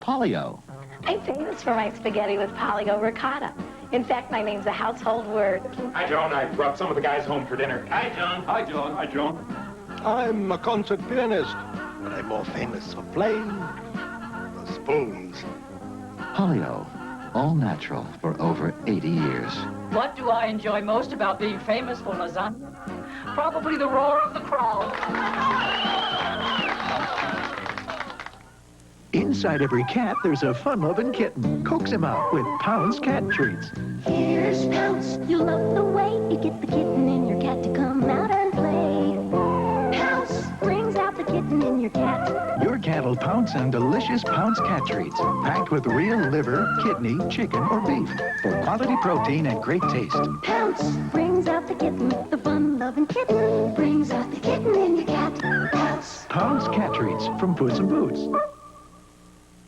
polio. I'm famous for my spaghetti with polio ricotta. In fact, my name's a household word. Hi, Joan. I brought some of the guys home for dinner. Hi, Joan. Hi, Joan. Hi, Joan. I'm a concert pianist, but I'm more famous for playing the spoons. Polio, all natural for over 80 years. What do I enjoy most about being famous for lasagna? Probably the roar of the crowd. Inside every cat, there's a fun-loving kitten. Coax him out with Pounce cat treats. Here's Pounce. You love the way you get the kitten in your cat to come out and play. Pounce brings out the kitten in your cat. Your cat will pounce on delicious Pounce cat treats, packed with real liver, kidney, chicken, or beef for quality protein and great taste. Pounce brings out the kitten. The fun-loving kitten brings out the kitten in your cat. Pounce. Pounce cat treats from Puss in Boots.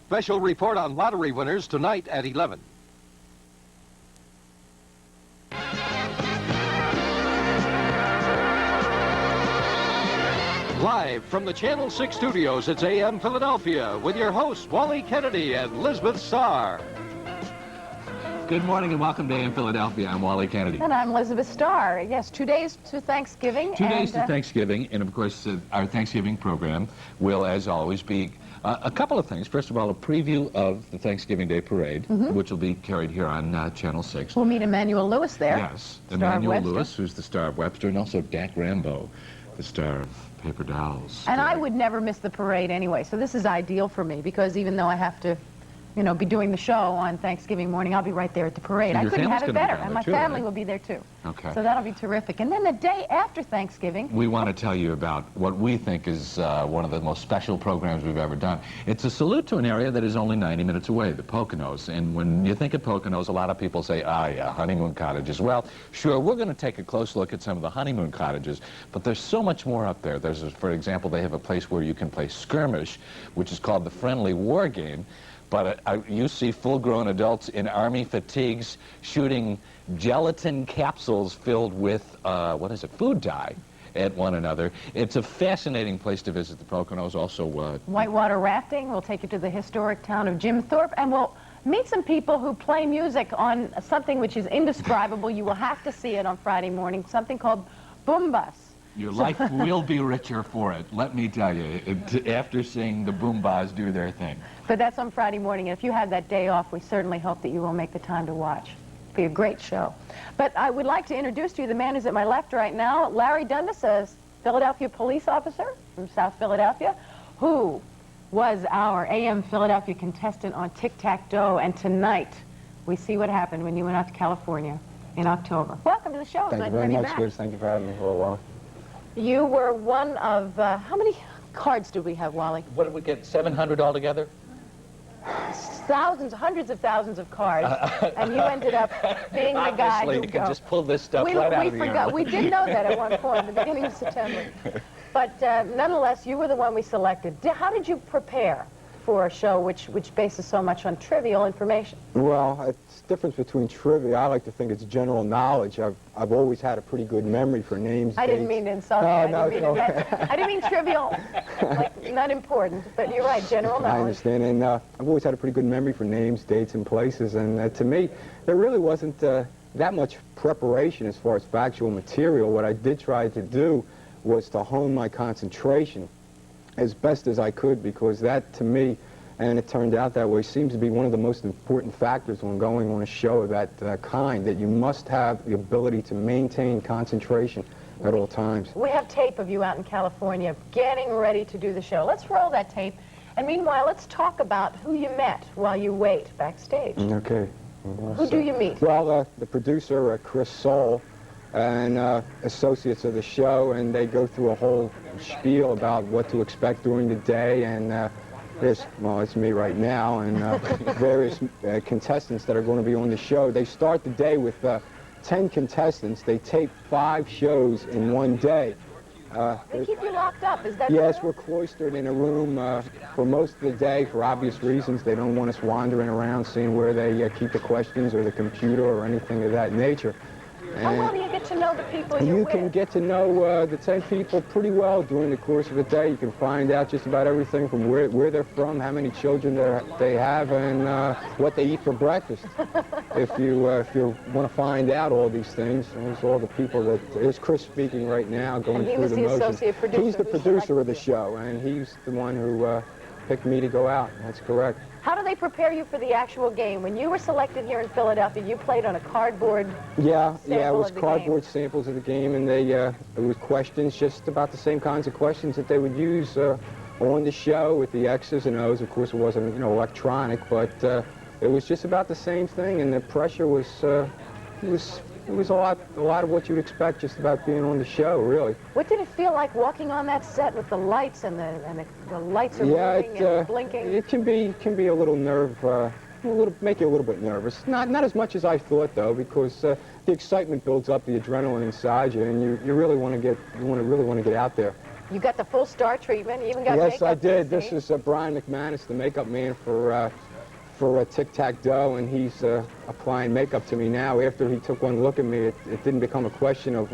Special report on lottery winners tonight at 11. Live from the Channel 6 studios, it's AM Philadelphia with your hosts, Wally Kennedy and Lizabeth Starr. Good morning and welcome to AM Philadelphia. I'm Wally Kennedy. And I'm Lizabeth Starr. Yes, 2 days to Thanksgiving. 2 days to Thanksgiving, and of course our Thanksgiving program will, as always, be a couple of things. First of all, a preview of the Thanksgiving Day Parade, which will be carried here on Channel 6. We'll meet Emmanuel Lewis there. Yes, Star Emmanuel Lewis, who's the star of Webster, and also Dak Rambo, the star of Paper Dolls. And I would never miss the parade anyway, so this is ideal for me, because even though I have to, you know, be doing the show on Thanksgiving morning, I'll be right there at the parade. So I couldn't have it better, and my family right? will be there too. Okay. So that'll be terrific. And then the day after Thanksgiving, we want to tell you about what we think is one of the most special programs we've ever done. It's a salute to an area that is only 90 minutes away, the Poconos. And when you think of Poconos, a lot of people say, ah, yeah, honeymoon cottages. Well, sure, we're going to take a close look at some of the honeymoon cottages, but there's so much more up there. There's, for example, they have a place where you can play skirmish, which is called the Friendly War Game. But you see full-grown adults in army fatigues shooting gelatin capsules filled with, what is it, food dye at one another. It's a fascinating place to visit the Poconos. Also, whitewater rafting. We'll take you to the historic town of Jim Thorpe, and we'll meet some people who play music on something which is indescribable. You will have to see it on Friday morning, something called Boom Bus. Your life will be richer for it, let me tell you, after seeing the Boombas do their thing. But that's on Friday morning, and if you have that day off, we certainly hope that you will make the time to watch. It'll be a great show. But I would like to introduce to you the man who's at my left right now, Larry Dundas, a Philadelphia police officer from South Philadelphia, who was our AM Philadelphia contestant on Tic Tac Dough, and tonight we see what happened when you went out to California in October. Welcome to the show. Thank you very much, Liz. Thank you for having me. Hello, Wally. You were one of, how many cards did we have, Wally? What did we get, 700 altogether? Thousands, hundreds of thousands of cards, and you ended up being the guy who... Obviously, you can just pull this stuff right out of the air. We did know that at one point, at the beginning of September. But nonetheless, you were the one we selected. How did you prepare for a show which bases so much on trivial information? Well, it's the difference between trivia. I like to think it's general knowledge. I've always had a pretty good memory for names, I dates. Didn't mean to insult you. I didn't mean trivial, like not important, but you're right, general knowledge. I understand, and I've always had a pretty good memory for names, dates, and places, and to me, there really wasn't that much preparation as far as factual material. What I did try to do was to hone my concentration as best as I could, because that, to me, and it turned out that way, seems to be one of the most important factors when going on a show of that kind, that you must have the ability to maintain concentration at all times. We have tape of you out in California getting ready to do the show. Let's roll that tape, and meanwhile, let's talk about who you met while you wait backstage. Okay. Who do you meet? Well, the producer, Chris Soule, and associates of the show, and they go through a whole spiel about what to expect during the day, and it's me right now, and various contestants that are going to be on the show. They start the day with 10 contestants. They tape 5 shows in one day. They keep you locked up, is that Yes, true? we're cloistered in a room for most of the day for obvious reasons. They don't want us wandering around seeing where they keep the questions or the computer or anything of that nature. How well do you get to know the people you're You with? can get to know the 10 people pretty well during the course of the day. You can find out just about everything from where they're from, how many children they have, and what they eat for breakfast. If you want to find out all these things, there's all the people that... There's Chris speaking right now, going through the motions. And he was the associate producer. He's the producer of the show, and he's the one who picked me to go out. That's correct. How do they prepare you for the actual game? When you were selected here in Philadelphia, you played on a cardboard Yeah, it was of the cardboard game. samples of the game, and it was questions, just about the same kinds of questions that they would use on the show with the X's and O's. Of course, it wasn't, electronic, but it was just about the same thing, and the pressure was, it was a lot of what you'd expect just about being on the show, really. What did it feel like walking on that set with the lights and the lights are moving and blinking? It can be a little make you a little bit nervous. Not as much as I thought, though, because the excitement builds up, the adrenaline inside you, and you really want to get out there. You got the full Starr treatment. You even got Yes, makeup I did. to This see. is Brian McManus, the makeup man for Tic Tac Dough, and he's applying makeup to me now. After he took one look at me, it didn't become a question of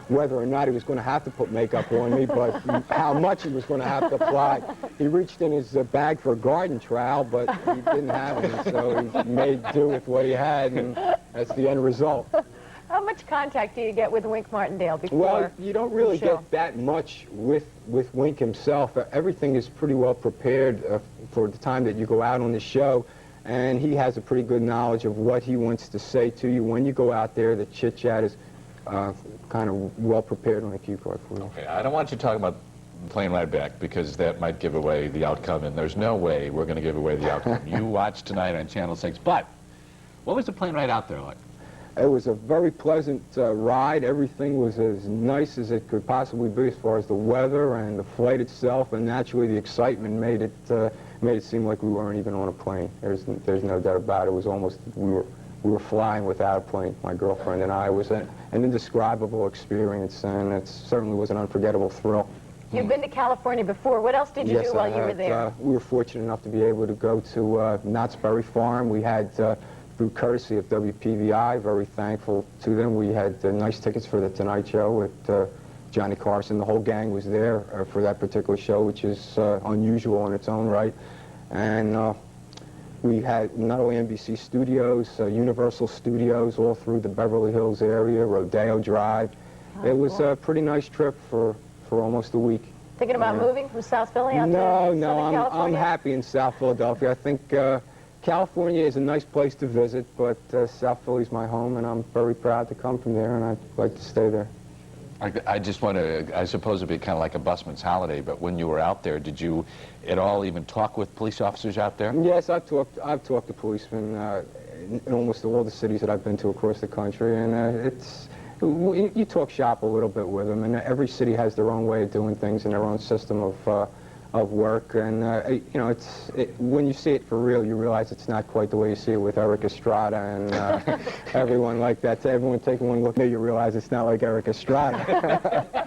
whether or not he was going to have to put makeup on me, but how much he was going to have to apply. He reached in his bag for a garden trowel, but he didn't have any, so he made do with what he had, and that's the end result. How much contact do you get with Wink Martindale before? Well, you don't really the show? get that much with Wink himself. Everything is pretty well prepared for the time that you go out on the show, and he has a pretty good knowledge of what he wants to say to you when you go out there. The chit-chat is kind of well prepared on a cue card for you. Okay, I don't want you talking about playing right back, because that might give away the outcome, and there's no way we're going to give away the outcome. You watch tonight on Channel 6, but what was the plane ride out there like? It was a very pleasant ride. Everything was as nice as it could possibly be as far as the weather and the flight itself, and naturally the excitement made it seem like we weren't even on a plane. There's no doubt about it. It was almost we were flying without a plane. My girlfriend and I. It was an indescribable experience, and it certainly was an unforgettable thrill. You've been to California before. What else did you do while you were there? We were fortunate enough to be able to go to Knott's Berry Farm. We had, through courtesy of WPVI, very thankful to them, we had nice tickets for the Tonight Show with Johnny Carson. The whole gang was there for that particular show, which is unusual in its own right. And we had not only NBC Studios, Universal Studios all through the Beverly Hills area, Rodeo Drive. It was a pretty nice trip for almost a week. Thinking about moving from South Philly out to Southern California? I'm happy in South Philadelphia. I think California is a nice place to visit, but South Philly's my home, and I'm very proud to come from there, and I'd like to stay there. I just want to, I suppose it'd be kind of like a busman's holiday, but when you were out there, did you at all even talk with police officers out there? Yes, I've talked to policemen in almost all the cities that I've been to across the country, and you talk shop a little bit with them, and every city has their own way of doing things and their own system of work, and when you see it for real, you realize it's not quite the way you see it with Eric Estrada and everyone like that. Everyone taking one look at me, you realize it's not like Eric Estrada.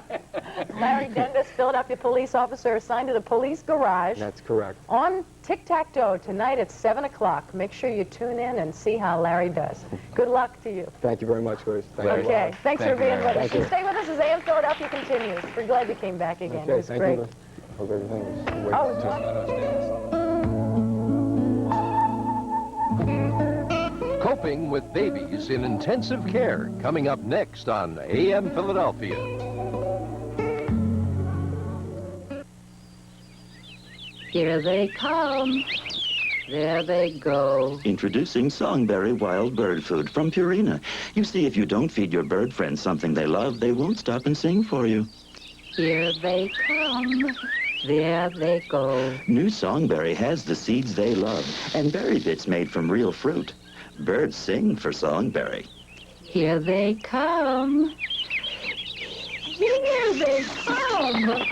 Larry Dundas, Philadelphia police officer assigned to the police garage. That's correct. On Tic Tac Dough tonight at 7 o'clock. Make sure you tune in and see how Larry does. Good luck to you. Thank you very much, Liz. Okay, thanks for being with us. Thank you. Stay with us as AM Philadelphia continues. We're glad you came back again. Okay, It was thank great. you. Hope everything is Oh, it's wonderful. Coping with babies in intensive care, coming up next on AM Philadelphia. Here they come. There they go. Introducing Songberry Wild Bird Food from Purina. You see, if you don't feed your bird friends something they love, they won't stop and sing for you. Here they come. There they go. New Songberry has the seeds they love and berry bits made from real fruit. Birds sing for Songberry. Here they come. Here they come.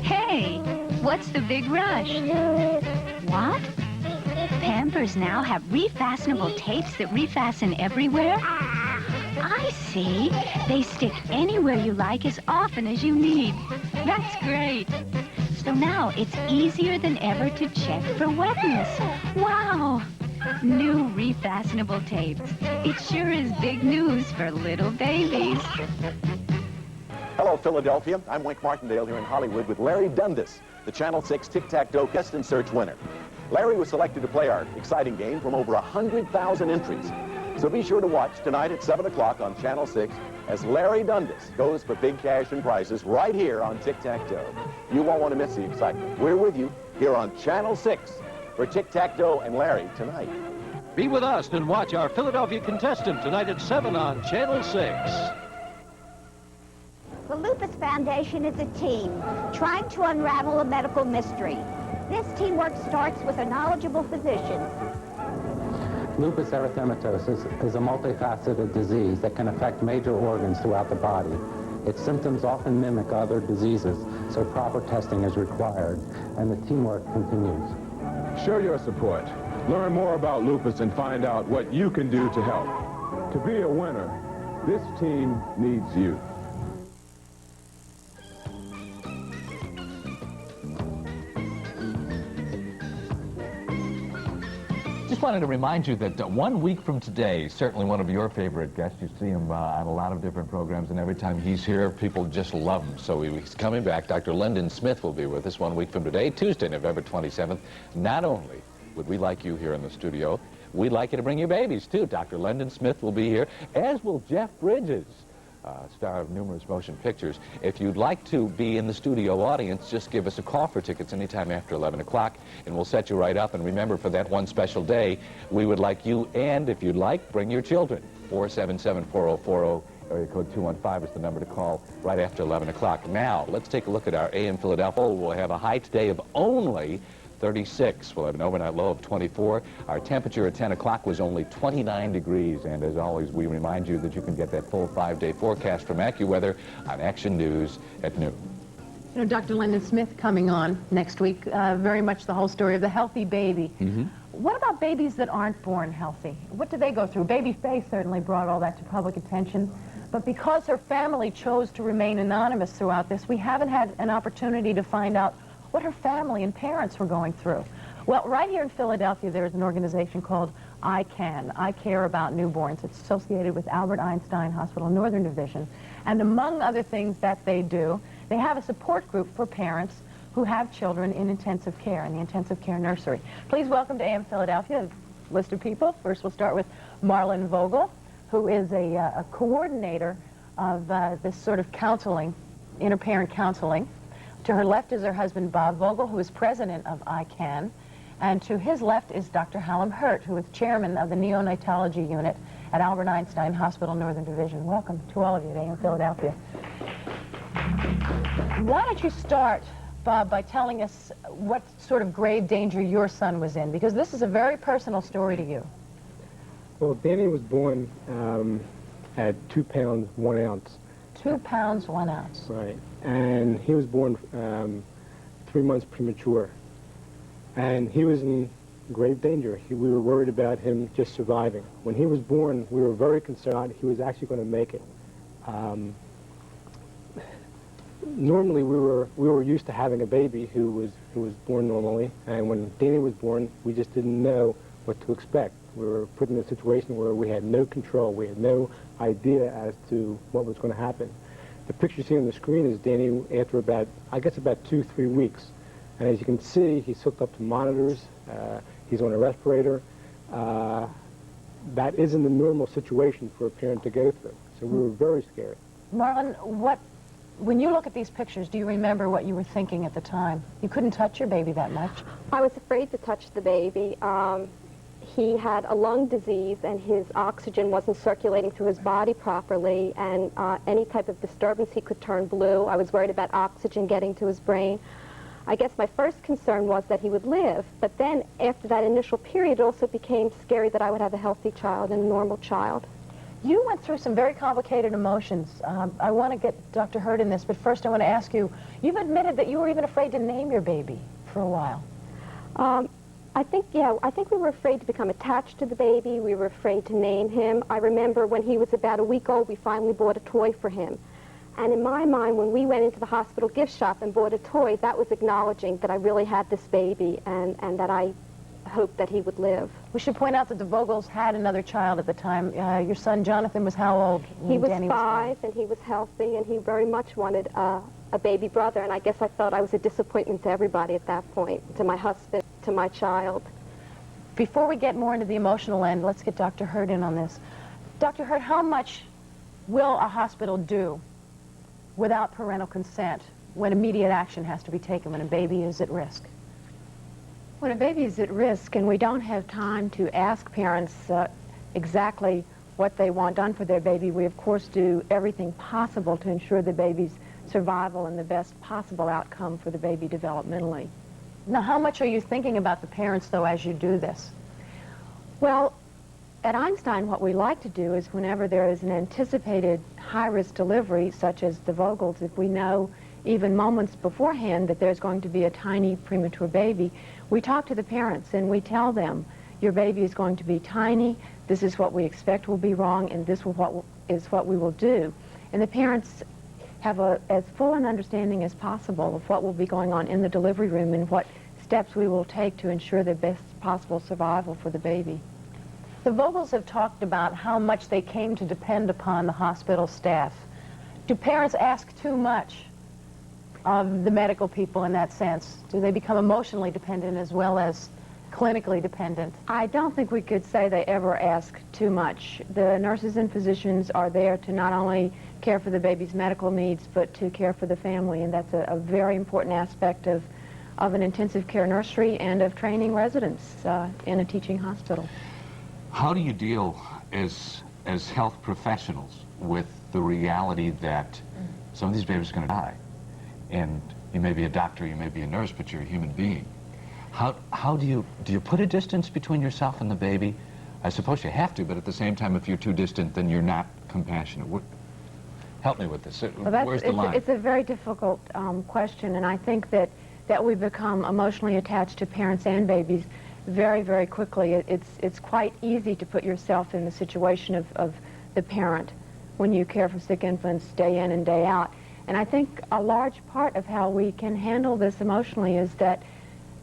Hey, what's the big rush? What? Pampers now have refastenable tapes that refasten everywhere? I see. They stick anywhere you like as often as you need. That's great. So now it's easier than ever to check for wetness. Wow. New refastenable tapes. It sure is big news for little babies. Hello, Philadelphia. I'm Wink Martindale here in Hollywood with Larry Dundas, the Channel 6 Tic Tac Dough contestant search winner. Larry was selected to play our exciting game from over 100,000 entries. So be sure to watch tonight at 7 o'clock on Channel 6 as Larry Dundas goes for big cash and prizes right here on Tic Tac Dough. You won't want to miss the excitement. We're with you here on Channel 6 for Tic Tac Dough and Larry tonight. Be with us and watch our Philadelphia contestant tonight at 7 on Channel 6. The Lupus Foundation is a team trying to unravel a medical mystery. This teamwork starts with a knowledgeable physician. Lupus erythematosus is a multifaceted disease that can affect major organs throughout the body. Its symptoms often mimic other diseases, so proper testing is required, and the teamwork continues. Show your support. Learn more about lupus and find out what you can do to help. To be a winner, this team needs you. Just wanted to remind you that 1 week from today, certainly one of your favorite guests. You see him on a lot of different programs, and every time he's here, people just love him. So he's coming back. Dr. Lyndon Smith will be with us 1 week from today, Tuesday, November 27th. Not only would we like you here in the studio, we'd like you to bring your babies, too. Dr. Lyndon Smith will be here, as will Jeff Bridges, star of numerous motion pictures. If you'd like to be in the studio audience, just give us a call for tickets anytime after 11 o'clock, and we'll set you right up. And remember, for that one special day, we would like you, and if you'd like, bring your children. 477-4040, area code 215 is the number to call right after 11 o'clock. Now, let's take a look at our AM Philadelphia. We'll have a high today of only 36. We'll have an overnight low of 24. Our temperature at 10 o'clock was only 29 degrees. And as always, we remind you that you can get that full 5-day forecast from AccuWeather on Action News at noon. You know, Dr. Lyndon Smith coming on next week, very much the whole story of the healthy baby. Mm-hmm. What about babies that aren't born healthy? What do they go through? Baby Faye certainly brought all that to public attention. But because her family chose to remain anonymous throughout this, we haven't had an opportunity to find out what her family and parents were going through. Well, right here in Philadelphia, there is an organization called I Care About Newborns. It's associated with Albert Einstein Hospital Northern Division. And among other things that they do, they have a support group for parents who have children in intensive care, in the intensive care nursery. Please welcome to AM Philadelphia a list of people. First, we'll start with Marlon Vogel, who is a coordinator of this sort of counseling, inter-parent counseling. To her left is her husband, Bob Vogel, who is president of ICANN. And to his left is Dr. Hallam Hurt, who is chairman of the neonatology unit at Albert Einstein Hospital Northern Division. Welcome to all of you today in Philadelphia. Why don't you start, Bob, by telling us what sort of grave danger your son was in? Because this is a very personal story to you. Well, Danny was born at 2 pounds, 1 ounce. 2 pounds, 1 ounce. Right. And he was born 3 months premature. And he was in grave danger. We were worried about him just surviving. When he was born, we were very concerned he was actually going to make it. Normally, we were used to having a baby who was born normally. And when Danny was born, we just didn't know what to expect. We were put in a situation where we had no control. We had no idea as to what was going to happen. The picture you see on the screen is Danny after about 2-3 weeks. And as you can see, he's hooked up to monitors. He's on a respirator. That isn't the normal situation for a parent to go through. So we were very scared. Marlon, when you look at these pictures, do you remember what you were thinking at the time? You couldn't touch your baby that much. I was afraid to touch the baby. He had a lung disease, and his oxygen wasn't circulating through his body properly, and any type of disturbance, he could turn blue. I was worried about oxygen getting to his brain. I guess my first concern was that he would live, but then after that initial period, it also became scary that I would have a healthy child and a normal child. You went through some very complicated emotions. I want to get Dr. Hurt in this, but first I want to ask you, you've admitted that you were even afraid to name your baby for a while. I think we were afraid to become attached to the baby. We were afraid to name him. I remember when he was about a week old, we finally bought a toy for him. And in my mind, when we went into the hospital gift shop and bought a toy, that was acknowledging that I really had this baby and that I hope that he would live. We should point out that the Vogels had another child at the time. Your son Jonathan was how old? He was Danny 5, and he was healthy, and he very much wanted a baby brother, and I guess I thought I was a disappointment to everybody at that point, to my husband, to my child. Before we get more into the emotional end, let's get Dr. Hurt in on this. Dr. Hurt, how much will a hospital do without parental consent when immediate action has to be taken when a baby is at risk? When a baby is at risk and we don't have time to ask parents exactly what they want done for their baby, we of course do everything possible to ensure the baby's survival and the best possible outcome for the baby developmentally. Now, how much are you thinking about the parents, though, as you do this? Well, at Einstein, what we like to do is whenever there is an anticipated high-risk delivery, such as the Vogels, if we know even moments beforehand that there's going to be a tiny premature baby, we talk to the parents and we tell them, your baby is going to be tiny, this is what we expect will be wrong, and this is what we will do. And the parents have as full an understanding as possible of what will be going on in the delivery room and what steps we will take to ensure the best possible survival for the baby. The Vogels have talked about how much they came to depend upon the hospital staff. Do parents ask too much of the medical people in that sense? Do they become emotionally dependent as well as clinically dependent? I don't think we could say they ever ask too much. The nurses and physicians are there to not only care for the baby's medical needs, but to care for the family, and that's a very important aspect of an intensive care nursery and of training residents in a teaching hospital. How do you deal as health professionals with the reality that some of these babies are going to die? And you may be a doctor, you may be a nurse, but you're a human being. How do you put a distance between yourself and the baby? I suppose you have to, but at the same time, if you're too distant, then you're not compassionate. Help me with this. Well, where's the line? It's a very difficult question, and I think that we become emotionally attached to parents and babies very, very quickly. It's quite easy to put yourself in the situation of the parent when you care for sick infants day in and day out. And I think a large part of how we can handle this emotionally is that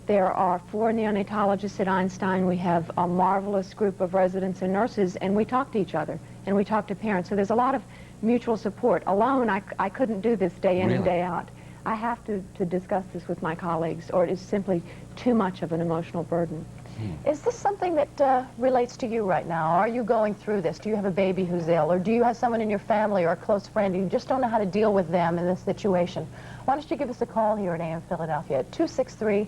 there are 4 neonatologists at Einstein. We have a marvelous group of residents and nurses, and we talk to each other, and we talk to parents. So there's a lot of mutual support. Alone, I couldn't do this day in and day out. I have to discuss this with my colleagues, or it is simply too much of an emotional burden. Is this something that relates to you right now? Are you going through this? Do you have a baby who's ill? Or do you have someone in your family or a close friend and you just don't know how to deal with them in this situation? Why don't you give us a call here at AM Philadelphia at 263-6480,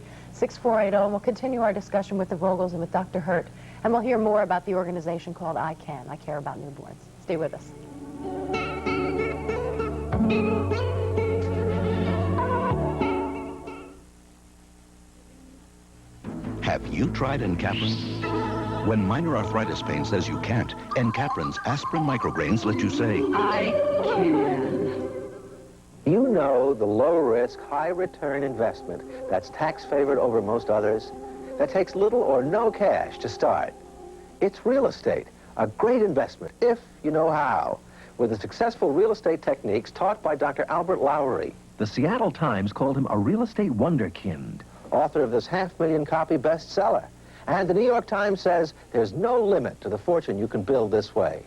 and we'll continue our discussion with the Vogels and with Dr. Hurt, and we'll hear more about the organization called I Care About Newborns. Stay with us. Have you tried Encaprin? When minor arthritis pain says you can't, Encaprin's aspirin micrograins let you say, I can. You know the low-risk, high-return investment that's tax-favored over most others, that takes little or no cash to start. It's real estate, a great investment, if you know how, with the successful real estate techniques taught by Dr. Albert Lowry. The Seattle Times called him a real estate wunderkind. Author of this 500,000 copy bestseller. And the New York Times says there's no limit to the fortune you can build this way.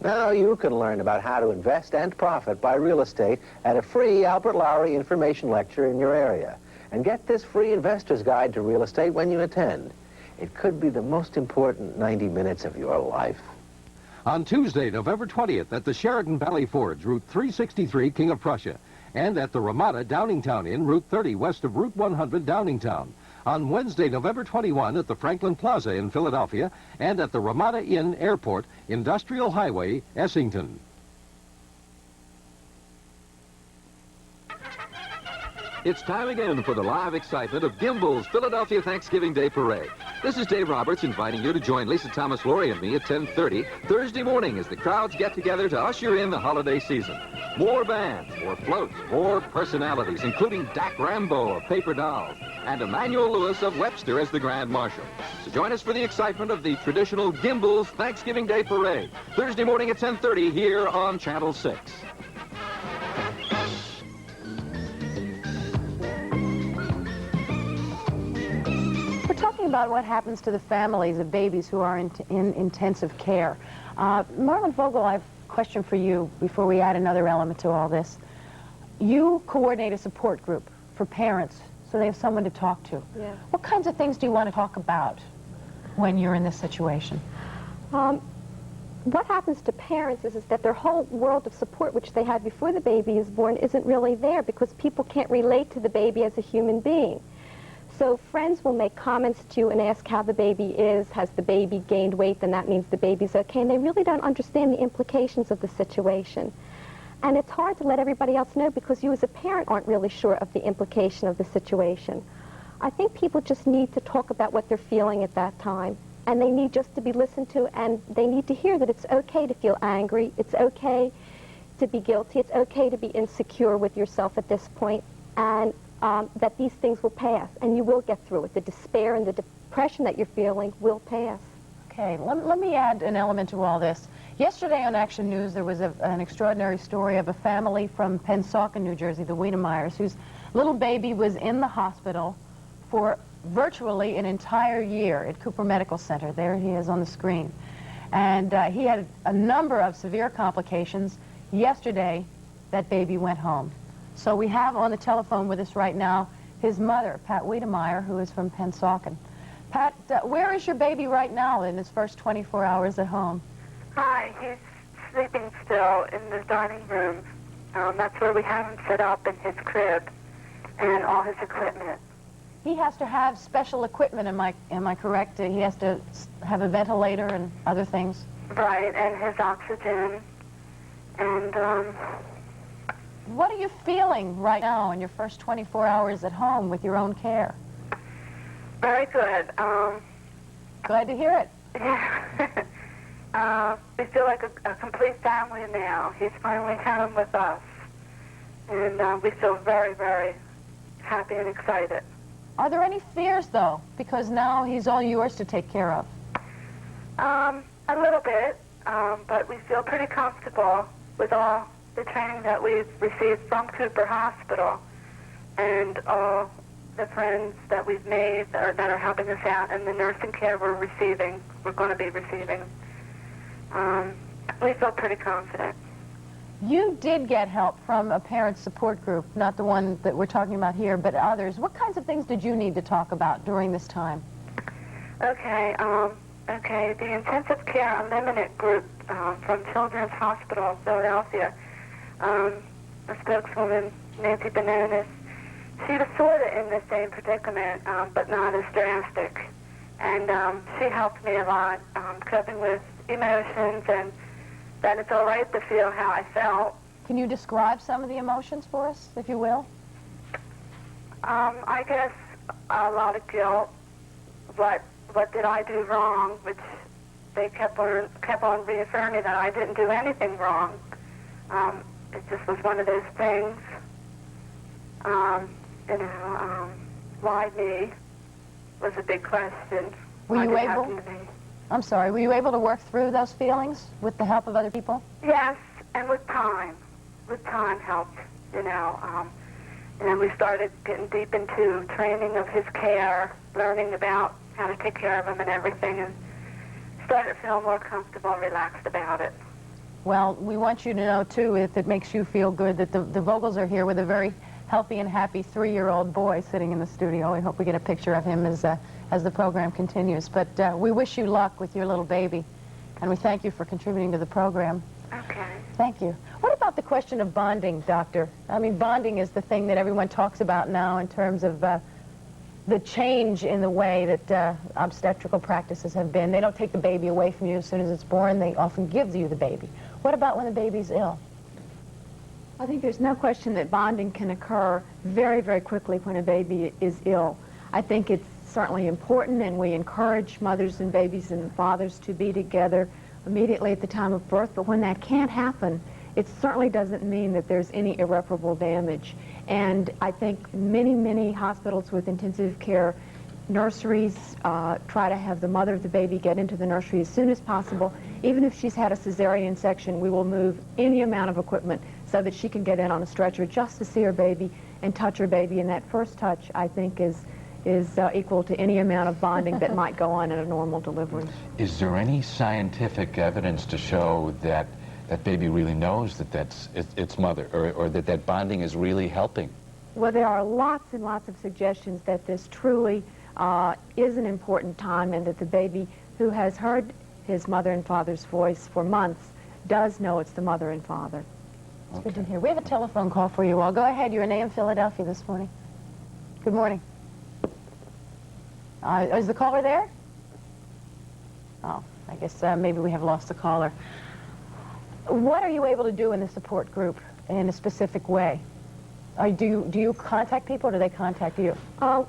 Now you can learn about how to invest and profit by real estate at a free Albert Lowry information lecture in your area. And get this free investor's guide to real estate when you attend. It could be the most important 90 minutes of your life. On Tuesday, November 20th, at the Sheridan Valley Forge, Route 363, King of Prussia, and at the Ramada Downingtown Inn, Route 30, west of Route 100, Downingtown. On Wednesday, November 21, at the Franklin Plaza in Philadelphia, and at the Ramada Inn Airport, Industrial Highway, Essington. It's time again for the live excitement of Gimbel's Philadelphia Thanksgiving Day Parade. This is Dave Roberts inviting you to join Lisa Thomas Laurie and me at 10:30 Thursday morning as the crowds get together to usher in the holiday season. More bands, more floats, more personalities, including Dak Rambo of Paper Dolls and Emmanuel Lewis of Webster as the Grand Marshal. So join us for the excitement of the traditional Gimbel's Thanksgiving Day Parade, Thursday morning at 10:30 here on Channel 6. talking about what happens to the families of babies who are in intensive care. Marlon Vogel, I have a question for you before we add another element to all this. You coordinate a support group for parents so they have someone to talk to. Yeah. What kinds of things do you want to talk about when you're in this situation? What happens to parents is that their whole world of support, which they had before the baby is born, isn't really there because people can't relate to the baby as a human being. So friends will make comments to you and ask how the baby is. Has the baby gained weight? Then that means the baby's okay. And they really don't understand the implications of the situation. And it's hard to let everybody else know because you as a parent aren't really sure of the implication of the situation. I think people just need to talk about what they're feeling at that time. And they need just to be listened to, and they need to hear that it's okay to feel angry. It's okay to be guilty. It's okay to be insecure with yourself at this point. And that these things will pass, and you will get through it. The despair and the depression that you're feeling will pass. Okay, let me add an element to all this. Yesterday on Action News, there was an extraordinary story of a family from Pennsauken, New Jersey, the Wiedemeyers, whose little baby was in the hospital for virtually an entire year at Cooper Medical Center. There he is on the screen. And he had a number of severe complications. Yesterday, that baby went home. So we have on the telephone with us right now his mother, Pat Wiedemeyer, who is from Pennsauken. Pat, where is your baby right now in his first 24 hours at home? Hi, he's sleeping still in the dining room. That's where we have him set up in his crib and all his equipment. He has to have special equipment, am I correct? He has to have a ventilator and other things? Right, and his oxygen. And, what are you feeling right now in your first 24 hours at home with your own care? Very good. Glad to hear it. Yeah. We feel like a complete family now. He's finally home with us. And we feel very, very happy and excited. Are there any fears, though? Because now he's all yours to take care of. A little bit, but we feel pretty comfortable with all the training that we've received from Cooper Hospital and all the friends that we've made that are helping us out and the nursing care we're going to be receiving. We feel pretty confident. You did get help from a parent support group, not the one that we're talking about here, but others. What kinds of things did you need to talk about during this time? Okay, the Intensive Care Unlimited group from Children's Hospital of Philadelphia, a spokeswoman, Nancy Bananas, she was sort of in the same predicament, but not as drastic. And she helped me a lot coping with emotions and that it's all right to feel how I felt. Can you describe some of the emotions for us, if you will? I guess a lot of guilt. What did I do wrong? Which they kept on reaffirming that I didn't do anything wrong. It just was one of those things. Why me was a big question. Were you able? I'm sorry, were you able to work through those feelings with the help of other people? Yes, and with time. With time helped, And we started getting deep into training of his care, learning about how to take care of him and everything, and started feeling more comfortable and relaxed about it. Well, we want you to know, too, if it makes you feel good, that the Vogels are here with a very healthy and happy 3-year-old boy sitting in the studio. We hope we get a picture of him as the program continues. But we wish you luck with your little baby, and we thank you for contributing to the program. Okay. Thank you. What about the question of bonding, Doctor? I mean, bonding is the thing that everyone talks about now in terms of the change in the way that obstetrical practices have been. They don't take the baby away from you as soon as it's born. They often give you the baby. What about when the baby's ill? I think there's no question that bonding can occur very, very quickly when a baby is ill. I think it's certainly important, and we encourage mothers and babies and fathers to be together immediately at the time of birth, but when that can't happen, it certainly doesn't mean that there's any irreparable damage. And I think many, many hospitals with intensive care nurseries try to have the mother of the baby get into the nursery as soon as possible. Even if she's had a cesarean section, we will move any amount of equipment so that she can get in on a stretcher just to see her baby and touch her baby. And that first touch, I think, is equal to any amount of bonding that might go on in a normal delivery. Is there any scientific evidence to show that that baby really knows that that's its mother, or that that bonding is really helping? Well, there are lots and lots of suggestions that this truly is an important time, and that the baby who has heard his mother and father's voice for months does know it's the mother and father. It's good to hear. We have a telephone call for you all. Go ahead. Your name, Philadelphia, this morning. Good morning. Is the caller there? Oh, I guess maybe we have lost the caller. What are you able to do in the support group in a specific way? Do you contact people, or do they contact you?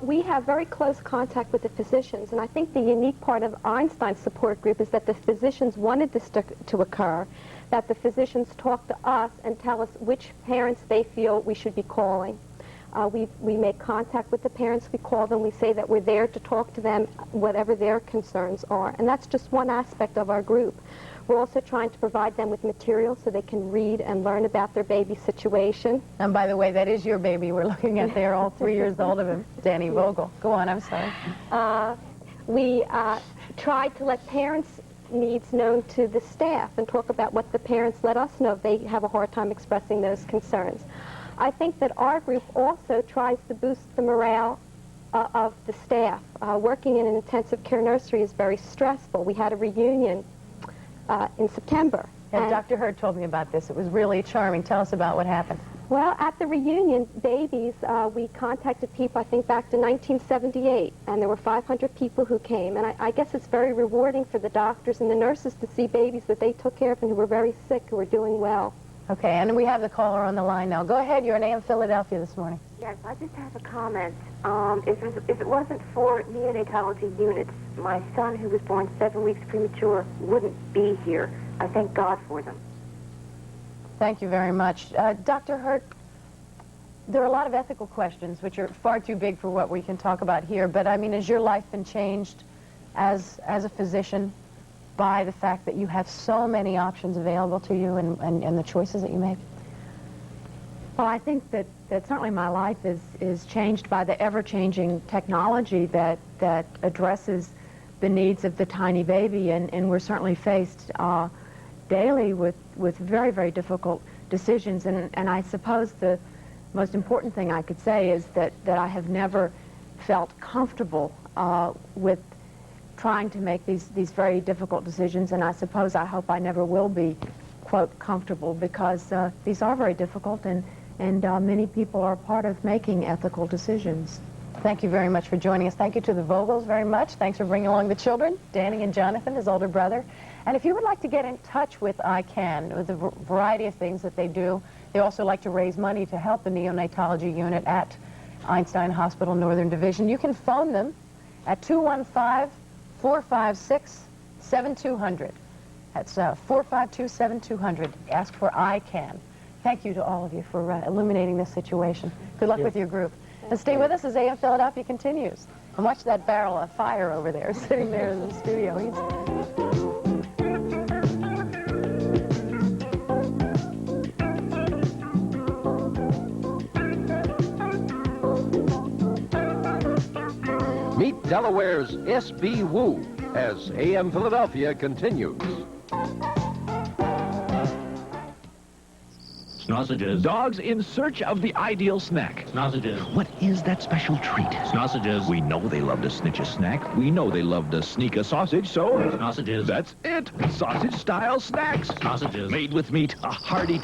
We have very close contact with the physicians, and I think the unique part of Einstein's support group is that the physicians wanted this to occur, that the physicians talk to us and tell us which parents they feel we should be calling. We make contact with the parents, we call them, we say that we're there to talk to them, whatever their concerns are. And that's just one aspect of our group. We're also trying to provide them with material so they can read and learn about their baby's situation. And by the way, that is your baby we're looking at there, all 3 years old of him, Danny Vogel. Go on, I'm sorry. We try to let parents' needs known to the staff and talk about what the parents let us know if they have a hard time expressing those concerns. I think that our group also tries to boost the morale of the staff. Working in an intensive care nursery is very stressful. We had a reunion in September. And Dr. Hurd told me about this. It was really charming. Tell us about what happened. Well, at the reunion, babies, we contacted people, I think, back to 1978, and there were 500 people who came. And I guess it's very rewarding for the doctors and the nurses to see babies that they took care of and who were very sick, who were doing well. Okay, and we have the caller on the line now. Go ahead. You're in AM Philadelphia this morning. Yes, I just have a comment. If it wasn't for neonatology units, my son, who was born 7 weeks premature, wouldn't be here. I thank God for them. Thank you very much. Dr. Hurt, there are a lot of ethical questions which are far too big for what we can talk about here, but I mean, has your life been changed as a physician by the fact that you have so many options available to you and the choices that you make? Well, I think that certainly my life is changed by the ever-changing technology that addresses the needs of the tiny baby, and we're certainly faced daily with very, very difficult decisions. And I suppose the most important thing I could say is that I have never felt comfortable with trying to make these very difficult decisions, and I hope I never will be, quote, comfortable, because these are very difficult, and many people are part of making ethical decisions. Thank you very much for joining us. Thank you to the Vogels very much. Thanks for bringing along the children, Danny and Jonathan, his older brother. And if you would like to get in touch with ICANN, with the variety of things that they do, they also like to raise money to help the neonatology unit at Einstein Hospital Northern Division. You can phone them at 215-456-7200. That's 452-7200. Ask for ICANN. Thank you to all of you for illuminating this situation. Good luck with your group. And stay with us as AM Philadelphia continues. And watch that barrel of fire over there, sitting there in the studio. Meet Delaware's S.B. Wu as AM Philadelphia continues. Sausages. Dogs in search of the ideal snack. Sausages. What is that special treat? Sausages. We know they love to snitch a snack. We know they love to sneak a sausage, so... Sausages. That's it. Sausage-style snacks. Sausages. Made with meat, a hearty